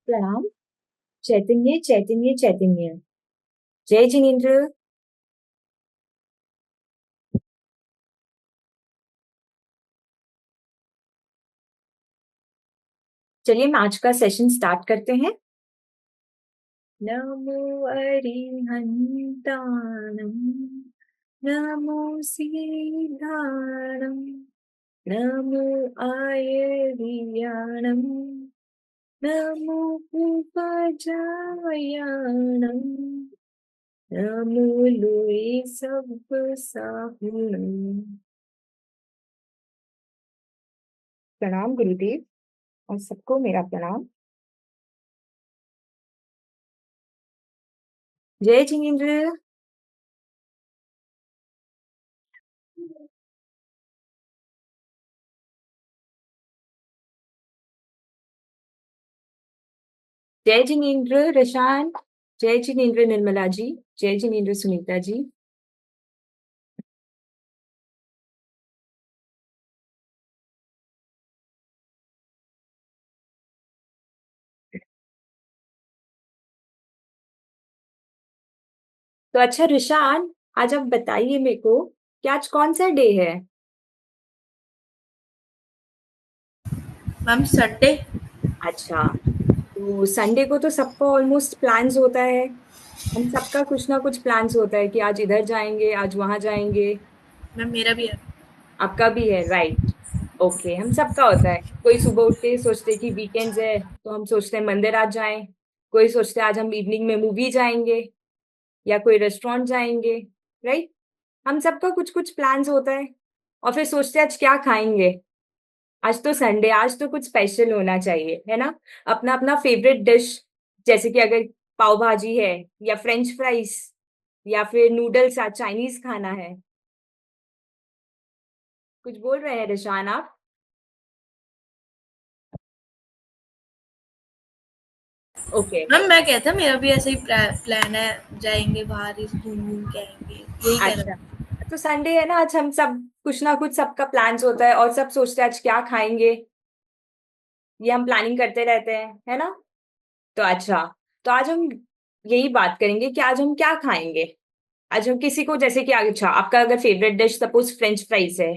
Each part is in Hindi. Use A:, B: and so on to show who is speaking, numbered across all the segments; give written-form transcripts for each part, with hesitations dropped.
A: प्रणाम। चैतन्य चैतन्य चैतन्य। जय जिनेन्द्र। चलिए हम आज का सेशन स्टार्ट करते हैं। नमो अरिहंताणं, नमो सीधाणं, नमो आयर्याणं, नमो उपजायाणं, नमो लोए सब साहुणं। प्रणाम गुरुदेव और सबको मेरा प्रणाम। जय जिनेन्द्र। जय जिनेन्द्र रशान। जय जिनेन्द्र निर्मला जी। जय जिनेन्द्र सुनीता जी। तो अच्छा रिशान, आज आप बताइए मेरे को कि आज कौन सा डे है।
B: Ma'am Sunday.
A: अच्छा, तो संडे को तो सबका ऑलमोस्ट प्लान्स होता है। हम सबका कुछ ना कुछ प्लान्स होता है कि आज इधर जाएंगे, आज वहां जाएंगे।
B: मैम मेरा भी है।
A: आपका भी है, राइट। ओके, हम सबका होता है। कोई सुबह उठते ही सोचते हैं कि वीकेंड्स है तो हम सोचते हैं मंदिर आज जाएं। कोई सोचते हैं आज हम इवनिंग में मूवी जाएंगे या कोई रेस्टोरेंट जाएंगे। राइट। हम सबका कुछ कुछ प्लान्स होता है। और फिर सोचते हैं आज क्या खाएंगे। आज तो संडे, आज तो कुछ स्पेशल होना चाहिए, है ना। अपना अपना फेवरेट डिश। जैसे कि अगर पाव भाजी है या फ्रेंच फ्राइज या फिर नूडल्स, आज चाइनीज खाना है। कुछ बोल रहे हैं रिशान आप। ओके।
B: मैम मैं कहता मेरा भी ऐसे ही प्लान है, जाएंगे बाहर ही घूम घूम के आएंगे, यही कह
A: अच्छा,
B: रहा
A: तो संडे है ना, आज हम सब कुछ ना कुछ सबका प्लान्स होता है और सब सोचते हैं आज क्या खाएंगे। ये हम प्लानिंग करते रहते हैं, है ना। तो अच्छा, तो आज हम यही बात करेंगे कि आज हम क्या खाएंगे। आज हम किसी को, जैसे कि अच्छा आपका अगर favourite dish suppose French fries है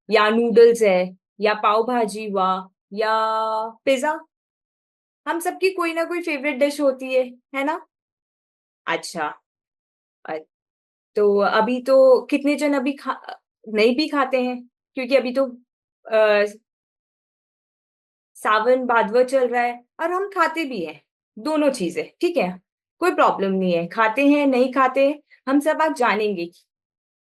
A: या नूडल्स है या पाव भाजी हुआ या पिज्जा। हम सबकी कोई ना कोई फेवरेट डिश होती है ना। अच्छा। अ- तो अभी तो कितने जन अभी नहीं भी खाते हैं, क्योंकि अभी तो सावन भादवा चल रहा है और हम खाते भी हैं। दोनों चीजें ठीक है। कोई प्रॉब्लम नहीं है, खाते हैं नहीं खाते हैं, हम सब आज जानेंगे।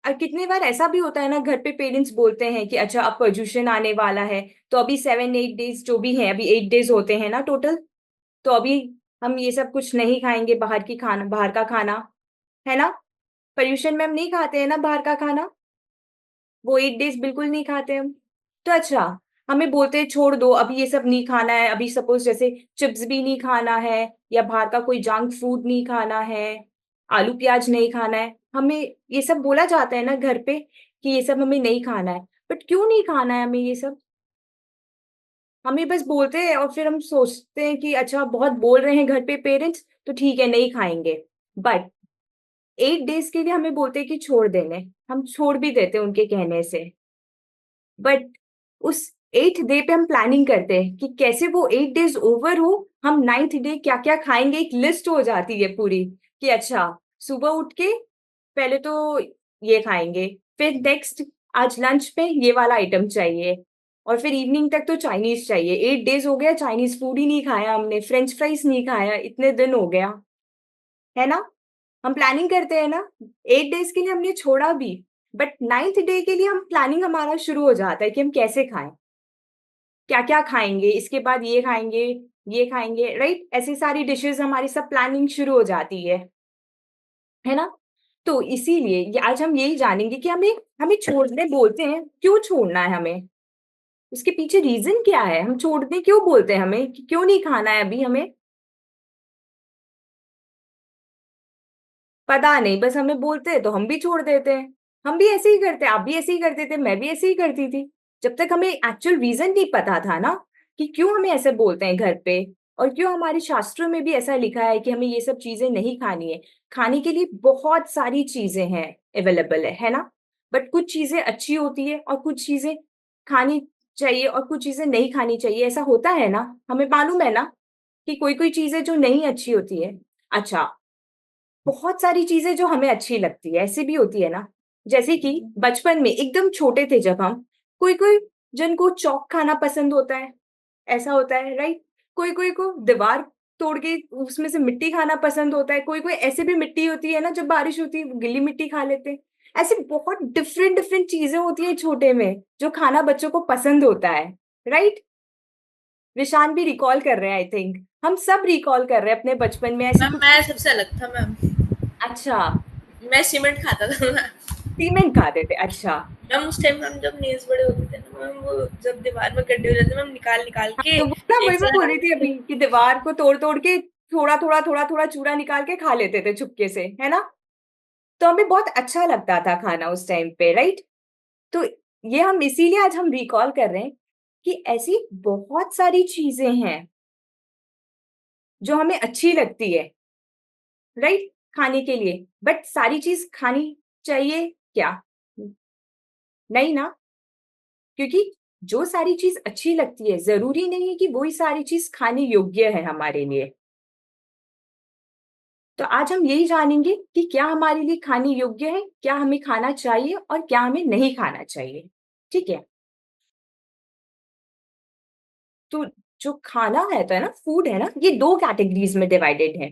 A: और कितनी बार ऐसा भी होता है ना, घर पे पेरेंट्स बोलते हैं कि अच्छा अब पोल्यूशन आने वाला है। तो अभी 7-8 डेज जो भी हैं, अभी 8 डेज होते हैं ना टोटल। तो अभी हम ये सब कुछ नहीं खाएंगे, बाहर की खाना, बाहर का खाना, है ना। पोल्यूशन में हम नहीं खाते हैं ना बाहर का खाना। वो 8 डेज बिल्कुल नहीं खाते हम। तो अच्छा, हमें बोलते हैं छोड़ दो, अभी ये सब नहीं खाना है। अभी सपोज जैसे चिप्स भी नहीं खाना है या बाहर का कोई जंक फूड नहीं खाना है, आलू प्याज नहीं खाना है। हमें ये सब बोला जाता है ना घर पे कि ये सब हमें नहीं खाना है। बट क्यों नहीं खाना है हमें ये सब। हमें बस बोलते हैं और फिर हम सोचते हैं कि अच्छा बहुत बोल रहे हैं घर पे पेरेंट्स, तो ठीक है नहीं खाएंगे। बट 8 डेज के लिए हमें बोलते हैं कि छोड़ देने, हम छोड़ भी देते हैं उनके कहने से। बट उस 8th डे पे हम प्लानिंग करते हैं कि कैसे वो 8 डेज ओवर हो, हम 9th डे क्या क्या खाएंगे, एक लिस्ट हो जाती है पूरी। कि अच्छा सुबह उठ के पहले तो ये खाएंगे, फिर नेक्स्ट आज लंच पे ये वाला आइटम चाहिए, और फिर इवनिंग तक तो चाइनीज चाहिए। 8 डेज हो गया, चाइनीज फूड ही नहीं खाया हमने, फ्रेंच फ्राइज नहीं खाया, इतने दिन हो गया, है ना। हम प्लानिंग करते हैं ना। 8 डेज के लिए हमने छोड़ा भी, बट 9th डे के लिए हम प्लानिंग हमारा शुरू हो जाता है कि हम कैसे खाएं, क्या क्या खाएंगे, इसके बाद ये खाएंगे, राइट। ऐसी सारी डिशेस हमारी सब प्लानिंग शुरू हो जाती है ना। तो इसीलिए आज हम यही जानेंगे कि हमें हमें छोड़ने बोलते हैं, क्यों छोड़ना है हमें। उसके पीछे रीजन क्या है, हम छोड़ने क्यों बोलते हैं हमें, कि क्यों नहीं खाना है अभी हमें। पता नहीं, बस हमें बोलते हैं तो हम भी छोड़ देते हैं। हम भी ऐसे ही करते हैं, आप भी ऐसे ही करते थे, मैं भी ऐसे ही करती थी। जब तक हमें एक्चुअल रीजन नहीं पता था ना कि क्यों हमें ऐसे बोलते हैं घर पे, और क्यों हमारे शास्त्रों में भी ऐसा लिखा है कि हमें ये सब चीजें नहीं खानी है। खाने के लिए बहुत सारी चीजें हैं, अवेलेबल है ना। बट कुछ चीजें अच्छी होती है और कुछ चीजें खानी चाहिए और कुछ चीजें नहीं खानी चाहिए, ऐसा होता है ना। हमें मालूम है ना कि कोई कोई चीजें जो नहीं अच्छी होती है। अच्छा, बहुत सारी चीजें जो हमें अच्छी लगती है ऐसी भी होती है ना। जैसे कि बचपन में एकदम छोटे थे जब हम, कोई कोई जन को चौक खाना पसंद होता है, ऐसा होता है राइट। कोई कोई को दीवार तोड़ के उसमें से मिट्टी खाना पसंद होता है। कोई कोई ऐसे भी मिट्टी होती है ना, जब बारिश होती है वो गीली मिट्टी खा लेते हैं। ऐसे बहुत डिफरेंट डिफरेंट चीजें होती है छोटे में जो खाना बच्चों को पसंद होता है, राइट। विशान भी रिकॉल कर रहे हैं, आई थिंक हम सब रिकॉल कर रहे हैं अपने बचपन में ऐसी
B: मैम
A: कुछ।
B: मैं सबसे अलग था मैम।
A: अच्छा,
B: मैं सीमेंट खाता था मैम।
A: सीमेंट खाते थे, अच्छा।
B: मैम उस टाइम मैम जब नेल्स बड़े होते थे ना मैम, वो जब दीवार में गड्ढे हो जाते मैम, निकाल निकाल
A: हाँ,
B: के
A: तो वो ना वही
B: एक
A: मैं
B: से
A: बोल रही थी
B: हटाते
A: अभी कि दीवार को तोड़ तोड़ के थोड़ा थोड़ा थोड़ा थोड़ा चूरा निकाल के खा लेते थे चुपके से, है ना। तो हमें बहुत अच्छा लगता था खाना उस टाइम पे, राइट। तो ये हम इसीलिए आज हम रिकॉल कर रहे हैं कि ऐसी बहुत सारी चीजें हैं जो हमें अच्छी लगती है, राइट, खाने के लिए। बट सारी चीज खानी चाहिए क्या? नहीं ना। क्योंकि जो सारी चीज अच्छी लगती है जरूरी नहीं है कि वही सारी चीज खाने योग्य है हमारे लिए। तो आज हम यही जानेंगे कि क्या हमारे लिए खाने योग्य है, क्या हमें खाना चाहिए और क्या हमें नहीं खाना चाहिए। ठीक है। तो जो खाना रहता है ना, फूड है ना, ये दो कैटेगरीज में डिवाइडेड है।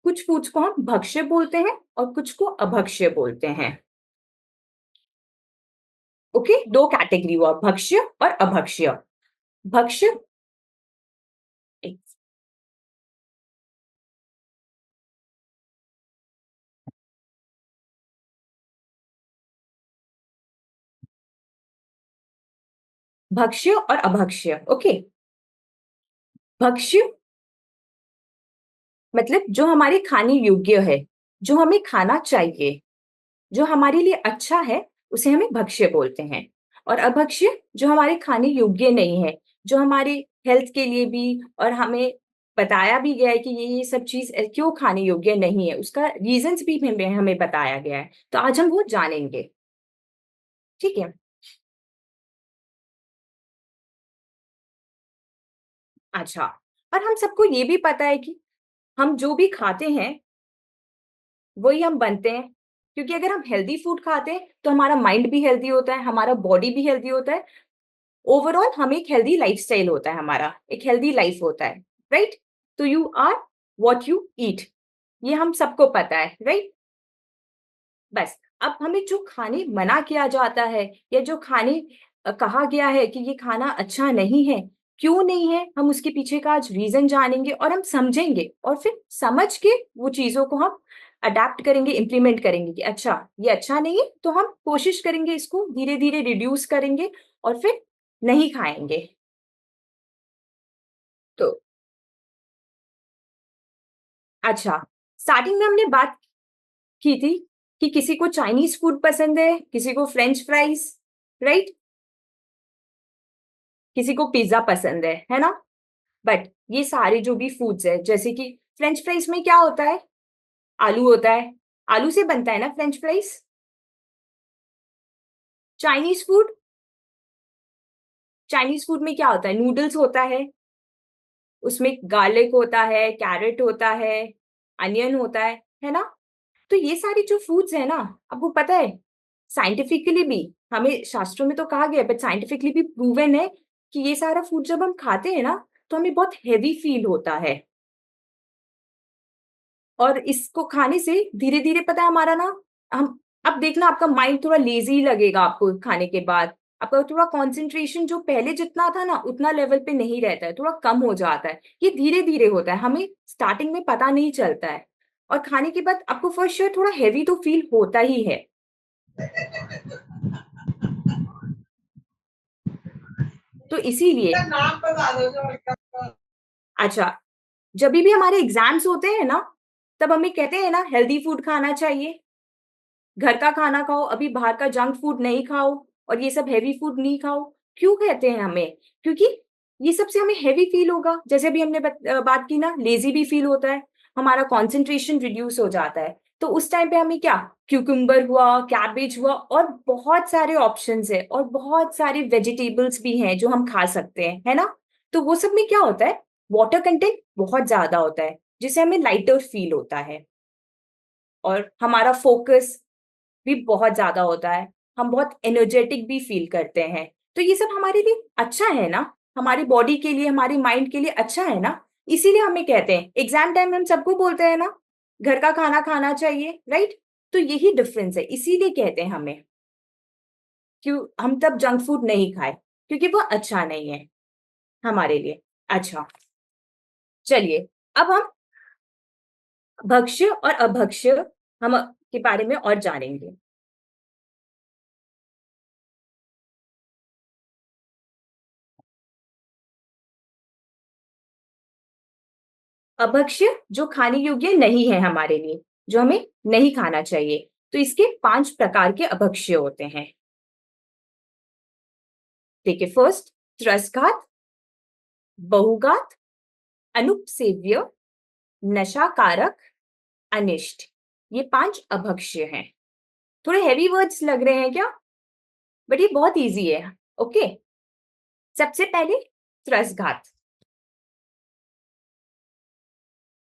A: कुछ फूड्स को हम भक्ष्य बोलते हैं और कुछ को अभक्ष्य बोलते हैं। ओके, दो कैटेगरी हुआ, भक्ष्य और अभक्ष्य। भक्ष्य, भक्ष्य और अभक्ष्य। ओके, भक्ष्य मतलब जो हमारे खाने योग्य है, जो हमें खाना चाहिए, जो हमारे लिए अच्छा है, उसे हमें भक्ष्य बोलते हैं। और अभक्ष्य जो हमारे खाने योग्य नहीं है, जो हमारे हेल्थ के लिए भी, और हमें बताया भी गया है कि ये सब चीज क्यों खाने योग्य नहीं है, उसका रीजंस भी हमें हमें बताया गया है। तो आज हम वो जानेंगे, ठीक है। अच्छा, और हम सबको ये भी पता है कि हम जो भी खाते हैं वही हम बनते हैं। क्योंकि अगर हम हेल्दी फूड खाते हैं तो हमारा माइंड भी हेल्दी होता है, हमारा बॉडी भी हेल्दी होता है। ओवरऑल हम एक हेल्दी लाइफस्टाइल होता है, हमारा एक हेल्दी लाइफ होता है, राइट। तो you are what you eat, ये हम सबको पता है, राइट। बस अब हमें जो खाने मना किया जाता है या जो खाने कहा गया है कि ये खाना अच्छा नहीं है, क्यों नहीं है, हम उसके पीछे का आज रीजन जानेंगे और हम समझेंगे और फिर समझ के वो चीजों को हम अडेप्ट करेंगे, इम्प्लीमेंट करेंगे कि अच्छा ये अच्छा नहीं है, तो हम कोशिश करेंगे इसको धीरे धीरे रिड्यूस करेंगे और फिर नहीं खाएंगे। तो अच्छा, स्टार्टिंग में हमने बात की थी कि किसी को चाइनीज फूड पसंद है, किसी को फ्रेंच फ्राइज, राइट, किसी को पिज्जा पसंद है ना। बट ये सारे जो भी फूड्स है, जैसे कि फ्रेंच फ्राइज में क्या होता है, आलू होता है, आलू से बनता है ना French fries. Chinese food, Chinese food में क्या होता है, नूडल्स होता उसमें गार्लिक होता है, कैरेट होता है, अनियन होता है ना। तो ये सारी जो फूड्स है ना, आपको पता है साइंटिफिकली भी, हमें शास्त्रों में तो कहा गया है बट साइंटिफिकली भी प्रूवन है कि ये सारा फूड जब हम खाते हैं ना तो हमें बहुत हेवी फील होता है। और इसको खाने से धीरे धीरे पता है हमारा ना, हम, अब देखना आपका माइंड थोड़ा लेजी लगेगा आपको खाने के बाद। आपका थोड़ा कंसंट्रेशन जो पहले जितना था ना उतना लेवल पे नहीं रहता है, थोड़ा कम हो जाता है। ये धीरे धीरे होता है, हमें स्टार्टिंग में पता नहीं चलता है। और खाने के बाद आपको फर्स्ट श्योर थोड़ा हैवी तो फील होता ही है। तो इसीलिए अच्छा, जब भी हमारे एग्जाम्स होते हैं ना, तब हमें कहते हैं ना हेल्दी फूड खाना चाहिए, घर का खाना खाओ, अभी बाहर का जंक फूड नहीं खाओ और ये सब हेवी फूड नहीं खाओ। क्यों कहते हैं हमें? क्योंकि ये सबसे हमें हैवी फील होगा, जैसे अभी हमने बात की ना, लेजी भी फील होता है, हमारा कॉन्सेंट्रेशन रिड्यूस हो जाता है। तो उस टाइम पे हमें क्या, क्यूकम्बर हुआ, कैबेज हुआ, और बहुत सारे ऑप्शंस है और बहुत सारे वेजिटेबल्स भी हैं जो हम खा सकते हैं, है ना। तो वो सब में क्या होता है, वाटर कंटेंट बहुत ज्यादा होता है, जिससे हमें लाइटर फील होता है, और हमारा फोकस भी बहुत ज्यादा होता है, हम बहुत एनर्जेटिक भी फील करते हैं। तो ये सब हमारे लिए अच्छा है ना, हमारी बॉडी के लिए, हमारी माइंड के लिए अच्छा है ना। इसीलिए हमें कहते हैं, एग्जाम टाइम में हम सबको बोलते हैं ना, घर का खाना खाना चाहिए, राइट। तो यही डिफरेंस है, इसीलिए कहते हैं हमें क्यों हम तब जंक फूड नहीं खाए, क्योंकि वो अच्छा नहीं है हमारे लिए। अच्छा, चलिए अब हम भक्ष्य और अभक्ष्य हम के बारे में और जानेंगे। अभक्ष्य जो खाने योग्य नहीं है हमारे लिए, जो हमें नहीं खाना चाहिए, तो इसके 5 प्रकार के अभक्ष्य होते हैं। देखिए, फर्स्ट त्रसघात, बहुघात, अनुपसेव्य, नशाकारक, अनिष्ट। ये 5 अभक्ष्य हैं। थोड़े हैवी वर्ड्स लग रहे हैं क्या, बट ये बहुत इजी है। ओके, सबसे पहले त्रसघात।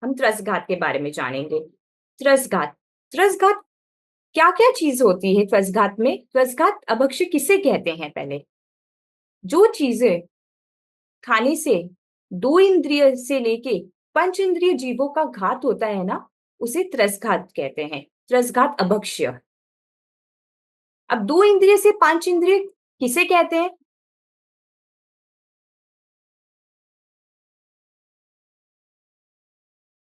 A: हम त्रसघात के बारे में जानेंगे। त्रसघात, त्रसघात क्या क्या चीज होती है त्रसघात में। त्रसघात अभक्ष्य किसे कहते हैं, पहले जो चीजें खाने से 2 इंद्रिय से लेके 5 इंद्रिय जीवों का घात होता है ना, उसे त्रसघात कहते हैं, त्रसघात अभक्ष्य। अब 2 इंद्रिय से 5 इंद्रिय किसे कहते हैं,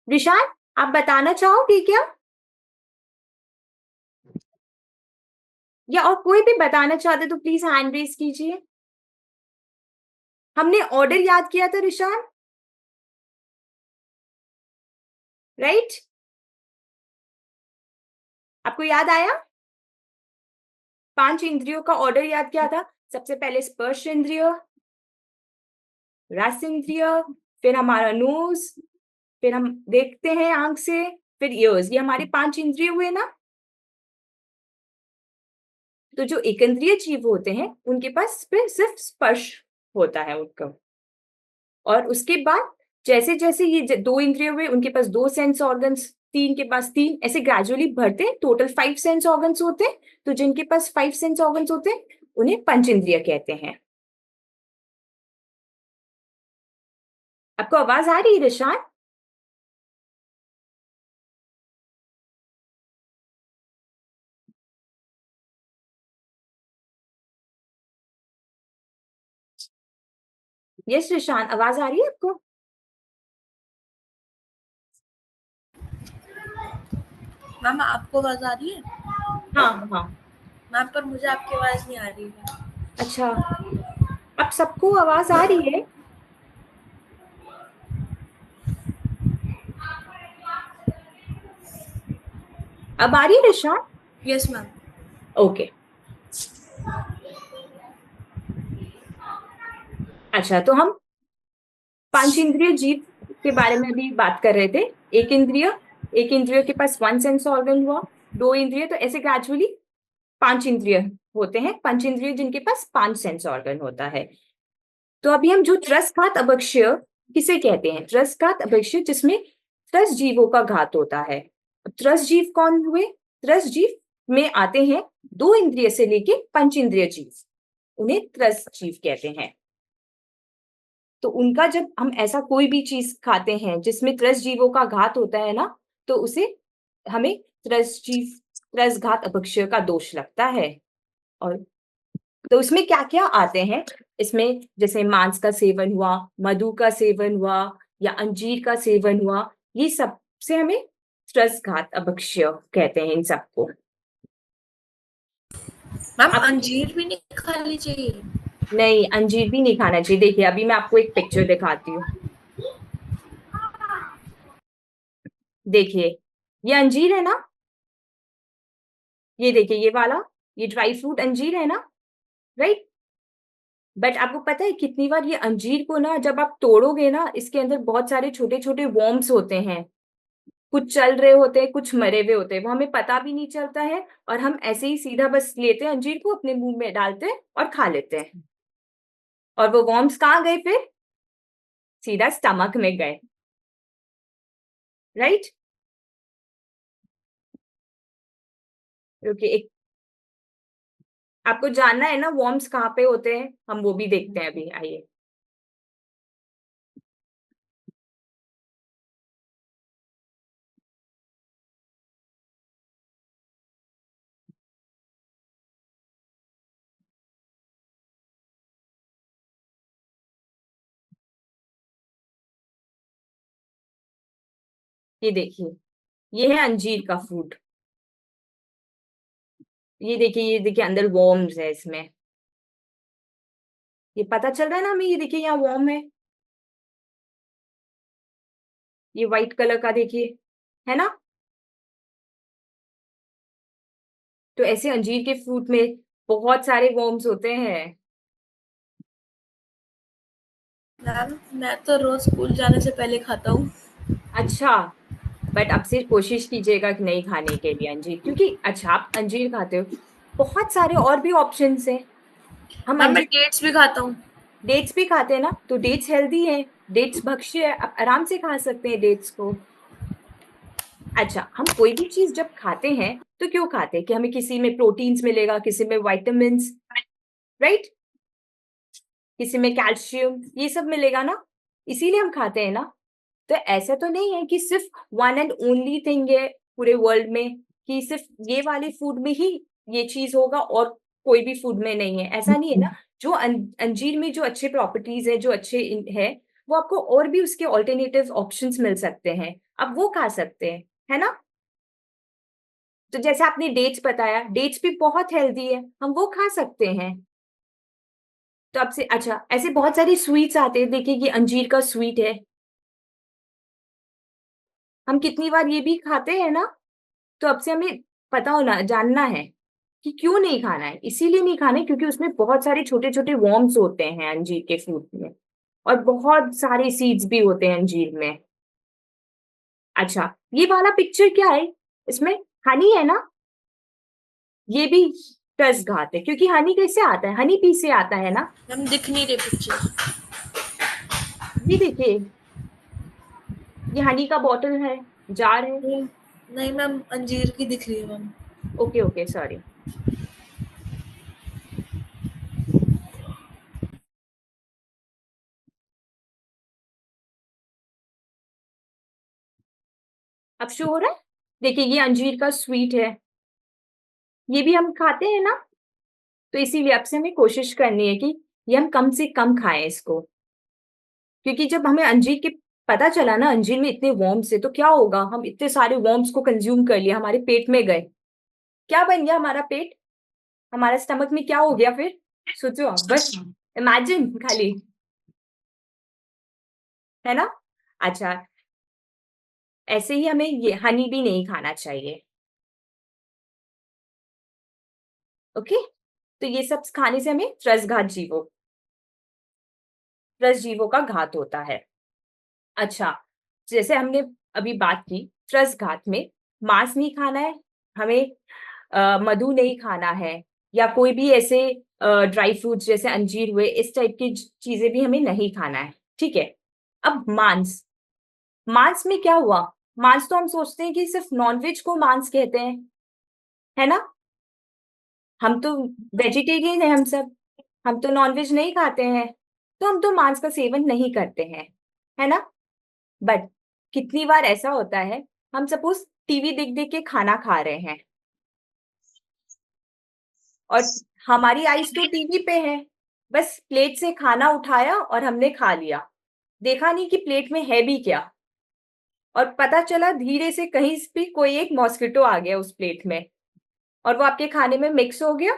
A: विशाल आप बताना चाहोगे क्या, या और कोई भी बताना चाहते तो प्लीज हैंड रेज कीजिए। हमने ऑर्डर याद किया था विशाल, राइट, आपको याद आया। 5 इंद्रियों का ऑर्डर याद किया था, सबसे पहले स्पर्श इंद्रिय, रस इंद्रिय, फिर हमारा नोज, फिर हम देखते हैं आंख से, फिर ईयर्स। ये हमारे 5 इंद्रिय हुए ना। तो जो एकंद्रिय जीव होते हैं उनके पास फिर सिर्फ स्पर्श होता है उनका, और उसके बाद जैसे जैसे ये 2 इंद्रिय हुए, उनके पास 2 सेंस ऑर्गन्स, 3 के पास 3, ऐसे ग्रेजुअली बढ़ते हैं, टोटल 5 सेंस ऑर्गन्स होते हैं। तो जिनके पास 5 सेंस ऑर्गन्स होते हैं उन्हें पंच इंद्रिय कहते हैं। आपको आवाज आ रही है रिशान। यस रिशान, आवाज आ रही है आपको।
B: मैम आपको आवाज आ रही है?
A: हाँ हाँ।
B: मैम पर मुझे आपकी आवाज नहीं आ रही है।
A: अच्छा, अब सबको आवाज आ रही है। अब आ रही है रिशान।
B: Yes ma'am.
A: ओके, अच्छा तो हम 5 इंद्रिय जीव के बारे में अभी बात कर रहे थे। एक इंद्रिय, एक इंद्रिय के पास 1 सेंस ऑर्गन हुआ, 2 इंद्रिय, तो ऐसे ग्रेजुअली 5 इंद्रिय होते हैं, पंच इंद्रिय जिनके पास 5 सेंस ऑर्गन होता है। तो अभी हम जो त्रसघात अभक्ष्य किसे कहते हैं, त्रसघात अभक्ष्य जिसमें 10 जीवों का घात होता है। त्रस जीव कौन हुए, त्रस जीव में आते हैं 2 इंद्रिय से लेके पंच इंद्रिय जीव, उन्हें त्रस जीव कहते हैं। तो उनका जब हम ऐसा कोई भी चीज खाते हैं जिसमें त्रस जीवों का घात होता है ना, तो उसे हमें त्रस जीव, त्रस घात अपक्षय का दोष लगता है। और तो उसमें क्या क्या आते हैं, इसमें जैसे मांस का सेवन हुआ, मधु का सेवन हुआ, या अंजीर का सेवन हुआ, ये सब से हमें त्रस घात अपक्षय कहते हैं इन सबको।
B: मैम
A: अब
B: अंजीर भी नहीं खानी चाहिए?
A: नहीं, अंजीर भी नहीं खाना चाहिए। देखिए अभी मैं आपको एक पिक्चर दिखाती हूँ, देखिए ये अंजीर है ना, ये देखिए ये वाला, ये ड्राई फ्रूट अंजीर है ना, राइट। बट आपको पता है कितनी बार ये अंजीर को ना जब आप तोड़ोगे ना, इसके अंदर बहुत सारे छोटे छोटे वॉर्म्स होते हैं, कुछ चल रहे होते हैं, कुछ मरे हुए होते हैं, वो हमें पता भी नहीं चलता है, और हम ऐसे ही सीधा बस लेते हैं अंजीर को, अपने मुंह में डालते हैं और खा लेते हैं। और वो वॉर्म्स कहाँ गए फिर? सीधा स्टमक में गए, राइट? ओके, एक आपको जानना है ना वॉर्म्स कहाँ पे होते हैं, हम वो भी देखते हैं अभी, आइए। ये देखिए, ये है अंजीर का फूड। ये देखिए अंदर वॉर्म्स है इसमें, ये पता चल रहा है ना हमें, ये देखिए यहाँ वॉर्म है, ये व्हाइट कलर का देखिए, है ना? तो ऐसे अंजीर के फ्रूट में बहुत सारे वॉर्म्स होते हैं।
B: मैम मैं तो रोज स्कूल जाने से पहले खाता हूँ।
A: अच्छा, बट अब से कोशिश कीजिएगा कि नहीं खाने के लिए अंजीर, क्योंकि अच्छा आप अंजीर खाते हो, बहुत सारे और भी ऑप्शंस हैं। हम
B: मैम मैं
A: अंजीर,
B: डेट्स भी खाता हूँ।
A: डेट्स भी खाते हैं ना, तो डेट्स हेल्दी है, डेट्स भक्ष्य है, आप आराम से खा सकते हैं डेट्स को। अच्छा, हम कोई भी चीज जब खाते हैं तो क्यों खाते हैं? कि हमें किसी में प्रोटीन्स मिलेगा, किसी में विटामिन, राइट, किसी में कैल्शियम, ये सब मिलेगा ना, इसीलिए हम खाते हैं ना। तो ऐसा तो नहीं है कि सिर्फ वन एंड ओनली थिंग है पूरे वर्ल्ड में, कि सिर्फ ये वाले फूड में ही ये चीज होगा और कोई भी फूड में नहीं है, ऐसा नहीं है ना। जो अंजीर में जो अच्छे प्रॉपर्टीज है, जो अच्छे है, वो आपको और भी उसके ऑल्टरनेटिव ऑप्शंस मिल सकते हैं, आप वो खा सकते हैं, है ना? तो जैसे आपने डेट्स बताया, डेट्स भी बहुत हेल्दी है, हम वो खा सकते हैं। तो आपसे अच्छा, ऐसे बहुत सारे स्वीट्स आते हैं, देखिए ये अंजीर का स्वीट है, हम कितनी बार ये भी खाते हैं ना। तो अब से हमें पता होना, जानना है कि क्यों नहीं खाना है, इसीलिए नहीं खाना है क्योंकि उसमें बहुत सारे छोटे छोटे वॉर्म्स होते हैं अंजीर के फ्रूट में, और बहुत सारे सीड्स भी होते हैं अंजीर में। अच्छा, ये वाला पिक्चर क्या है? इसमें हनी है ना, ये भी टस घात है, क्योंकि हनी कैसे आता है? हनी पी से आता है ना।
B: मैम दिख नहीं रहे पिक्चर।
A: ये देखिए, ये हनी का बॉटल है, जार है।
B: नहीं मैम अंजीर की दिख रही है मैम।
A: Okay okay, sorry. अब शो हो रहा है? देखिए ये अंजीर का स्वीट है, ये भी हम खाते हैं ना, तो इसीलिए अब से हमें कोशिश करनी है कि ये हम कम से कम खाएं इसको, क्योंकि जब हमें अंजीर के पता चला ना अंजीर में इतने वर्म्स है, तो क्या होगा, हम इतने सारे वर्म्स को कंज्यूम कर लिया, हमारे पेट में गए, क्या बन गया हमारा पेट, हमारा स्टमक में क्या हो गया फिर? सोचो आप बस, इमेजिन खाली, है ना? अच्छा, ऐसे ही हमें ये हनी भी नहीं खाना चाहिए, ओके? तो ये सब खाने से हमें त्रस जीवों का घात होता है। अच्छा, जैसे हमने अभी बात की, त्रस घात में मांस नहीं खाना है हमें, मधु नहीं खाना है, या कोई भी ऐसे ड्राई फ्रूट्स जैसे अंजीर हुए, इस टाइप की चीजें भी हमें नहीं खाना है, ठीक है? अब मांस, मांस में क्या हुआ? मांस तो हम सोचते हैं कि सिर्फ नॉनवेज को मांस कहते हैं, है ना? हम तो वेजिटेरियन है हम सब, हम तो नॉनवेज नहीं खाते हैं, तो हम तो मांस का सेवन नहीं करते हैं, है ना? बट कितनी बार ऐसा होता है, हम सपोज टीवी देख देख के खाना खा रहे हैं, और हमारी आईज तो टीवी पे है, बस प्लेट से खाना उठाया और हमने खा लिया, देखा नहीं कि प्लेट में है भी क्या, और पता चला धीरे से कहीं भी कोई एक मॉस्किटो आ गया उस प्लेट में, और वो आपके खाने में मिक्स हो गया,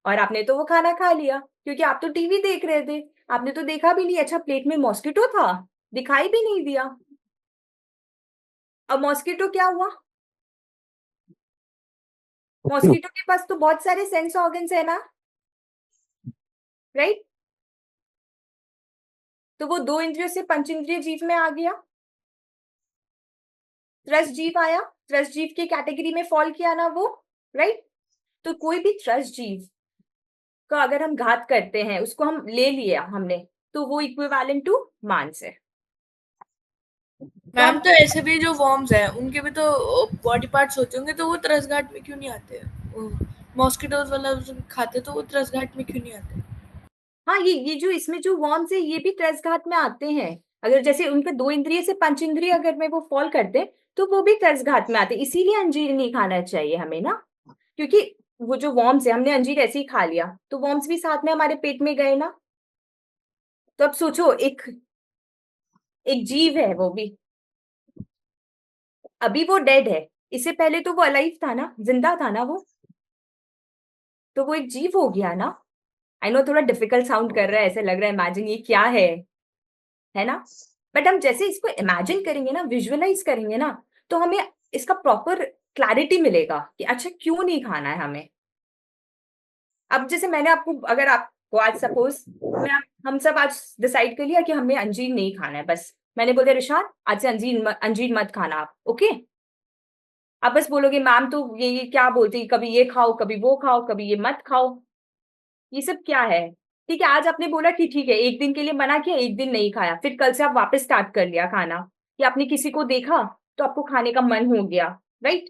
A: और आपने तो वो खाना खा लिया, क्योंकि आप तो टीवी देख रहे थे, आपने तो देखा भी नहीं, अच्छा प्लेट में मॉस्किटो था, दिखाई भी नहीं दिया। अब मॉस्किटो क्या हुआ? मॉस्किटो के पास तो बहुत सारे सेंस ऑर्गन्स है ना, राइट? तो वो 2 इंद्रियों से पंच इंद्रिय जीव में आ गया, त्रस जीव आया, त्रस जीव की कैटेगरी में फॉल किया ना वो, राइट। तो कोई भी त्रस जीव का अगर हम घात करते हैं, उसको हम ले लिया हमने, तो वो इक्विवेलेंट टू मांस है।
B: मैम तो ऐसे भी जो वॉर्म्स है उनके भी तो बॉडी पार्ट्स होते होंगे, तो वो त्रसघाट में क्यों नहीं आते? मॉस्किटोज वाला खाते तो वो त्रसघाट में क्यों नहीं आते?
A: हाँ, ये जो इसमें जो वर्म्स है ये भी त्रसघात में आते हैं। अगर जैसे उनके 2 इंद्रिय से पंच इंद्रिय अगर में वो फॉल करते हैं, तो वो भी त्रसघात में आते हैं। इसीलिए अंजीर नहीं खाना चाहिए हमें ना, क्योंकि वो जो वर्म्स है, हमने अंजीर ऐसे ही खा लिया तो वर्म्स भी साथ में हमारे पेट में गए ना। तो अब सोचो, एक एक जीव है वो भी, अभी वो डेड है, इससे पहले तो वो अलाइव था ना, जिंदा था ना वो, तो वो एक जीव हो गया ना। आई नो थोड़ा डिफिकल्ट साउंड कर रहा है, ऐसे लग रहा है इमेजिन ये क्या है ना। बट हम जैसे इसको इमेजिन करेंगे ना, विजुअलाइज करेंगे ना, तो हमें इसका प्रॉपर क्लैरिटी मिलेगा कि अच्छा क्यों नहीं खाना है हमें। अब जैसे मैंने आपको, अगर आपको आज सपोज हम सब आज डिसाइड कर लिया कि हमें अंजीर नहीं खाना है, बस मैंने बोल दिया रिशान आज से अंजीर मत खाना आप, ओके। आप बस बोलोगे मैम तो ये क्या बोलती, कभी ये खाओ कभी वो खाओ कभी ये मत खाओ, ये सब क्या है। ठीक है, आज आपने बोला कि ठीक है, एक दिन के लिए मना किया, एक दिन नहीं खाया, फिर कल से आप वापस स्टार्ट कर लिया खाना, या आपने किसी को देखा तो आपको खाने का मन हो गया, राइट।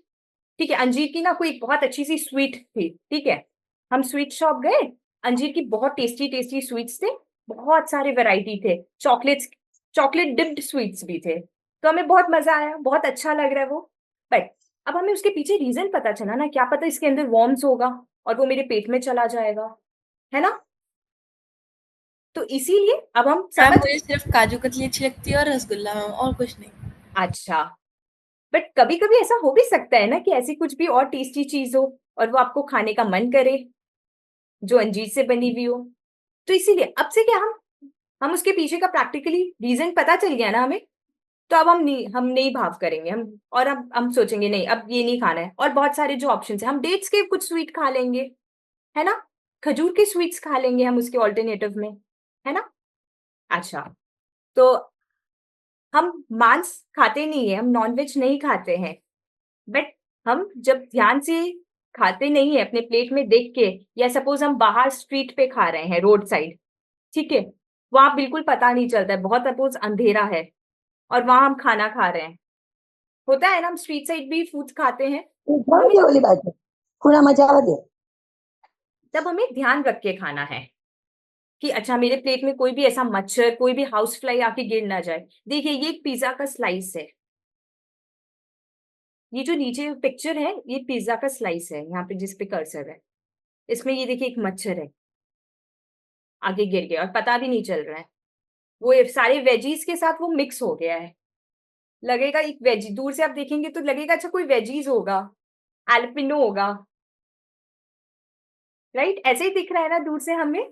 A: ठीक है, अंजीर की ना कोई एक बहुत अच्छी सी स्वीट थी, ठीक है, हम स्वीट शॉप गए, अंजीर की बहुत टेस्टी टेस्टी स्वीट्स थे, बहुत सारे वैरायटी थे, चॉकलेट्स, चॉकलेट डिप्ड स्वीट्स भी थे, तो हमें बहुत मजा आया, बहुत अच्छा लग रहा है वो। बट अब हमें उसके पीछे रीजन पता चला ना, क्या पता इसके अंदर वॉर्म्स होगा और वो मेरे पेट में चला जाएगा, है ना। तो इसीलिए अब हम
B: मैम
A: समझ,
B: मुझे सिर्फ काजू कतली अच्छी लगती है और रसगुल्ला मैम, और कुछ नहीं।
A: अच्छा, बट कभी कभी ऐसा हो भी सकता है ना कि ऐसी कुछ भी और टेस्टी चीज हो और वो आपको खाने का मन करे, जो अंजीर से बनी हुई हो। तो इसीलिए अब से क्या, हम उसके पीछे का प्रैक्टिकली रीजन पता चल गया ना हमें, तो अब हम नहीं भाव करेंगे हम, और अब हम सोचेंगे नहीं अब ये नहीं खाना है, और बहुत सारे जो ऑप्शन है, हम डेट्स के कुछ स्वीट खा लेंगे, है ना, खजूर के स्वीट्स खा लेंगे हम उसके ऑल्टरनेटिव में, है ना। अच्छा, तो हम मांस खाते नहीं है, हम नॉनवेज नहीं खाते हैं, बट हम जब ध्यान से खाते नहीं है, अपने प्लेट में देख के, या सपोज हम बाहर स्ट्रीट पे खा रहे हैं रोड साइड, ठीक है, वहां बिल्कुल पता नहीं चलता है, बहुत सपोज अंधेरा है और वहां हम खाना खा रहे हैं, होता है ना, हम स्ट्रीट साइड भी फूड खाते हैं, तो हमें
C: वाली बात है पूरा मजा आ गया।
A: तब हमें ध्यान रख के खाना है कि अच्छा मेरे प्लेट में कोई भी ऐसा मच्छर, कोई भी हाउस फ्लाई आके गिर ना जाए। देखिए ये एक पिज्जा का स्लाइस है, ये जो नीचे पिक्चर है ये पिज्जा का स्लाइस है, यहाँ पे जिस पे कर्सर है, इसमें ये देखिए एक मच्छर है, आगे गिर गया और पता भी नहीं चल रहा है, वो ये सारे वेजीज के साथ वो मिक्स हो गया है, लगेगा एक वेजी, दूर से आप देखेंगे तो लगेगा अच्छा कोई वेजीज होगा, एल्पिनो होगा, राइट, ऐसे ही दिख रहा है ना दूर से हमें।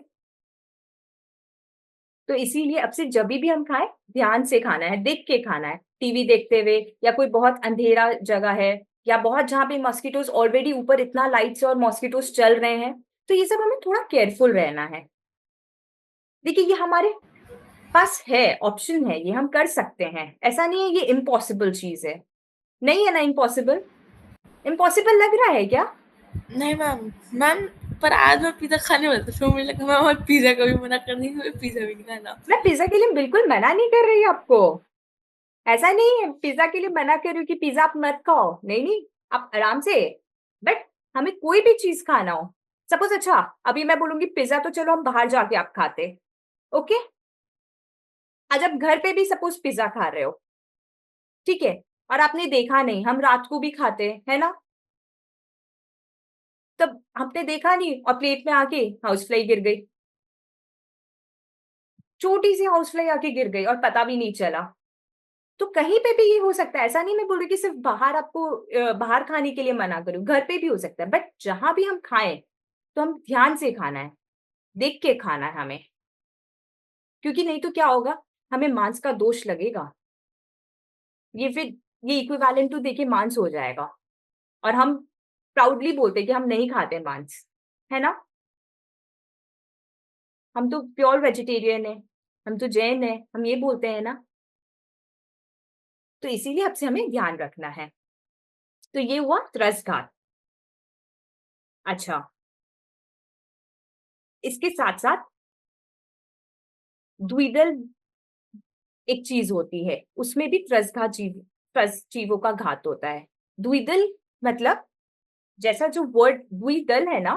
A: तो इसीलिए अब से जब भी हम खाएं, ध्यान से खाना है, देख के खाना है, टीवी देखते हुए, या कोई बहुत अंधेरा जगह है, या बहुत जहाँ पे मॉस्किटोज ऑलरेडी ऊपर इतना लाइट से और मॉस्किटोज चल रहे हैं, तो ये सब हमें थोड़ा केयरफुल रहना है। देखिए ये हमारे पास है, ऑप्शन है, ये हम कर सकते हैं, ऐसा नहीं है ये इम्पॉसिबल चीज है, नहीं है ना इम्पॉसिबल, इम्पॉसिबल लग रहा है क्या।
B: नहीं मैम, मैम पर आज मैं पिज़्ज़ा खाने वाला था, फिर मुझे लगा मैम और पिज़्ज़ा का भी मना कर देंगे, मुझे पिज़्ज़ा भी नहीं खाना।
A: मैं पिज्जा के लिए बिल्कुल मना नहीं कर रही आपको, ऐसा नहीं है पिज्जा के लिए मना कर रही हूँ कि पिज्जा आप मत खाओ, नहीं नहीं, आप आराम से, बट हमें कोई भी चीज खाना हो, सपोज अच्छा अभी मैं बोलूंगी पिज्जा तो चलो हम बाहर जाके आप खाते, ओके, आज आप घर पे भी सपोज पिज्जा खा रहे हो, ठीक है, और आपने देखा नहीं हम रात को भी खाते हैं, है ना, तब आपने देखा नहीं और प्लेट में आके हाउस फ्लाई गिर गई, छोटी सी हाउस फ्लाई आके गिर गई और पता भी नहीं चला। तो कहीं पे भी ये हो सकता है, ऐसा नहीं मैं बोल रही कि सिर्फ बाहर आपको बाहर खाने के लिए मना करूं, घर पे भी हो सकता है, बट जहां भी हम खाएं तो हम ध्यान से खाना है, देख के खाना है हमें, क्योंकि नहीं तो क्या होगा, हमें मांस का दोष लगेगा, ये फिर ये इक्विवेलेंट टू देखिए मांस हो जाएगा, और हम प्राउडली बोलते कि हम नहीं खाते मांस, है ना, हम तो प्योर वेजिटेरियन है, हम तो जैन है, हम ये बोलते हैं ना, तो इसीलिए आपसे हमें ध्यान रखना है। तो ये हुआ त्रसघात। अच्छा, इसके साथ साथ द्विदल एक चीज होती है, उसमें भी त्रस जीवों का घात होता है। द्विदल मतलब, जैसा जो वर्ड द्विदल है ना,